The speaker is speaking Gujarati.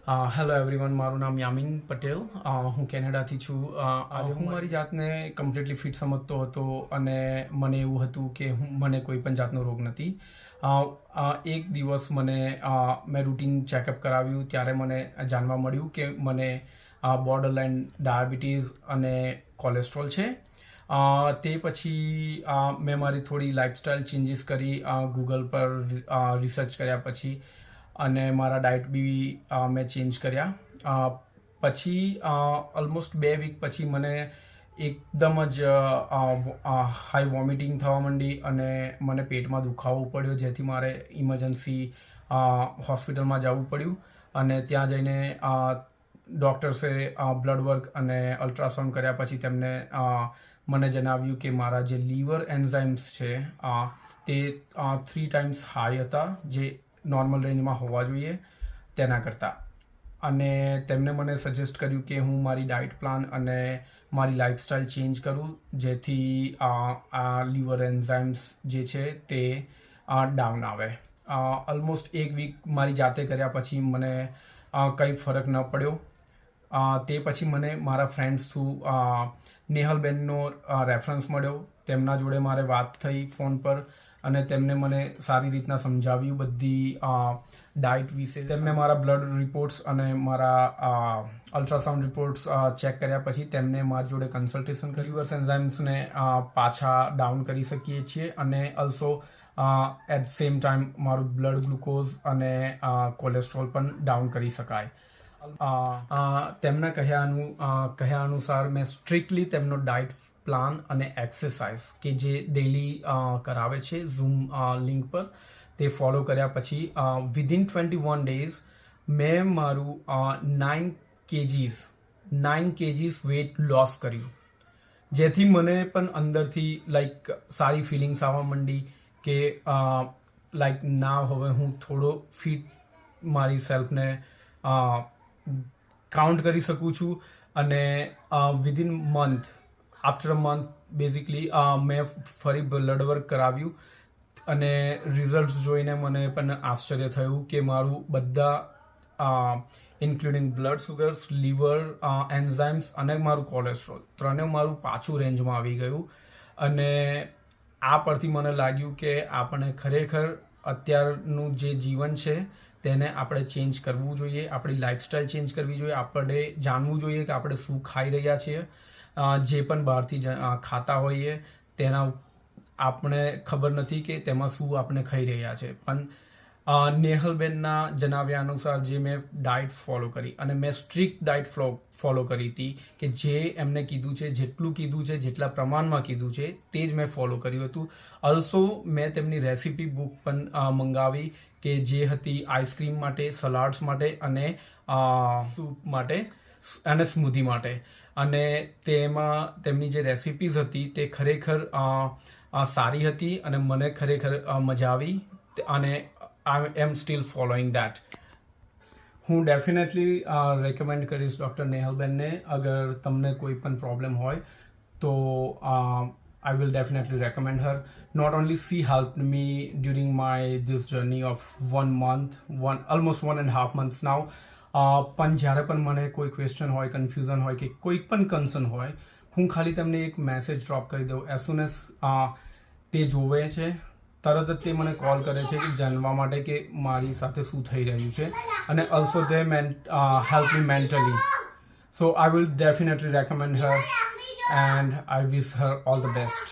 હેલો એવરીવન, મારું નામ યામિન પટેલ. હું કેનેડાથી છું. આજે હું મારી જાતને કમ્પ્લીટલી ફિટ સમજતો હતો અને મને એવું હતું કે મને કોઈ પણ જાતનો રોગ નથી. એક દિવસ મેં રૂટીન ચેકઅપ કરાવ્યું ત્યારે મને જાણવા મળ્યું કે મને બોર્ડરલાઇન ડાયાબિટીસ અને કોલેસ્ટ્રોલ છે. તે પછી મેં મારી થોડી લાઇફસ્ટાઇલ ચેન્જીસ કરી ગૂગલ પર રિસર્ચ કર્યા પછી, અને મારા ડાયટ બી મેં ચેન્જ કર્યા. પછી ઓલમોસ્ટ 2 વીક પછી મને એકદમ જ હાઈ વોમિટિંગ થવા માંડી અને મને પેટમાં દુખાવો પડ્યો, જેથી મારે ઇમરજન્સી હોસ્પિટલમાં જવું પડ્યું. અને ત્યાં જઈને ડૉક્ટર્સે બ્લડ વર્ક અને અલ્ટ્રાસાઉન્ડ કર્યા પછી તેમને મને જણાવ્યું કે મારા જે લીવર એન્ઝાઇમ્સ છે તે 3 ટાઈમ્સ હાઈ હતા, જે નોર્મલ રેન્જમાં હોવા જોઈએ તેના કરતાં. અને તેમને મને સજેસ્ટ કર્યું કે હું મારી ડાયટ પ્લાન અને મારી લાઇફસ્ટાઇલ ચેન્જ કરું, જેથી આ લીવર એન્ઝાઇમ્સ જે છે તે ડાઉન આવે. ઓલમોસ્ટ 1 વીક મારી જાતે કર્યા પછી મને કંઈ ફરક ન પડ્યો. તે પછી મને મારા ફ્રેન્ડ્સ થ્રુ નેહલબેનનો રેફરન્સ મળ્યો. તેમના જોડે મારે વાત થઈ ફોન પર અને તેમને મને સારી રીતના સમજાવ્યું બધી ડાયટ વિશે. તેમને મારા બ્લડ રિપોર્ટ્સ અને મારા અલ્ટ્રાસાઉન્ડ રિપોર્ટ્સ ચેક કર્યા પછી તેમને મારી જોડે કન્સલ્ટેશન કર્યું. લીવર એન્ઝાઇમ્સને પાછા ડાઉન કરી શકીએ છીએ અને ઓલ્સો એટ સેમ ટાઈમ મારું બ્લડ ગ્લુકોઝ અને કોલેસ્ટ્રોલ પણ ડાઉન કરી શકાય. તેમના કહ્યા અનુસાર મેં સ્ટ્રિક્ટલી તેમનો ડાયટ પ્લાન અને એક્સરસાઇઝ કે જે ડેલી કરાવે છે ઝૂમ લિંક પર, તે ફોલો કર્યા પછી વિધિન 21 ડેઝ મેં મારું 9 kgs વેઇટ લોસ કર્યું, જેથી મને પણ અંદરથી સારી ફિલિંગ્સ આવવા માંડી કે ના હવે હું થોડો ફિટ મારી સેલ્ફને કાઉન્ટ કરી શકું છું. અને within after a month basically મેં ફરી બ્લડ વર્ક કરાવ્યું અને રિઝલ્ટ્સ જોઈને મને પણ આશ્ચર્ય થયું કે મારું બધા ઇન્ક્લુડિંગ બ્લડ સુગર્સ, લીવર એન્ઝાઇમ્સ અને મારું કોલેસ્ટ્રોલ ત્રણેય મારું પાછું રેન્જમાં આવી ગયું. અને આ પરથી મને લાગ્યું કે આપણે ખરેખર અત્યારનું જે જીવન છે તેને આપણે ચેન્જ કરવું જોઈએ, આપણી લાઇફસ્ટાઇલ ચેન્જ કરવી જોઈએ. આપણે જાણવું જોઈએ કે આપણે શું ખાઈ રહ્યા છીએ. જે પણ બહારથી ખાતા હોઈએ તેના આપણે ખબર નથી કે તેમાં શું આપણે ખાઈ રહ્યા છે. પણ નેહલબેનના જણાવ્યા અનુસાર જે મેં ડાયટ ફોલો કરી અને મેં સ્ટ્રિક્ટ ડાયટ ફોલો કરી હતી કે જે એમને કીધું છે, જેટલું કીધું છે, જેટલા પ્રમાણમાં કીધું છે તે જ મેં ફોલો કર્યું હતું. ઓલ્સો મેં તેમની રેસિપી બુક પણ મંગાવી કે જે હતી આઈસ્ક્રીમ માટે, સલાડ્સ માટે અને સૂપ માટે અને સ્મૂધી માટે. અને તેમાં તેમની જે રેસિપીઝ હતી તે ખરેખર સારી હતી અને મને ખરેખર મજા આવી. અને આઈ એમ સ્ટીલ ફોલોઈંગ દેટ. હું ડેફિનેટલી રેકમેન્ડ કરીશ ડૉક્ટર નેહલબેનને. અગર તમને કોઈ પણ પ્રોબ્લેમ હોય તો I will definitely recommend her. Not only she helped me during this journey of 1 month, almost 1.5 months now. પણ જ્યારે પણ મને કોઈ ક્વેશ્ચન હોય, કન્ફ્યુઝન હોય કે કોઈ પણ કન્સર્ન હોય, હું ખાલી તેમને એક મેસેજ ડ્રોપ કરી દઉં. એઝ સૂન એઝ તે જોવે છે તરત જ તે મને કોલ કરે છે કે જાણવા માટે કે મારી સાથે શું થઈ રહ્યું છે. અને also they help me mentally. So I will definitely recommend her and I wish her all the best.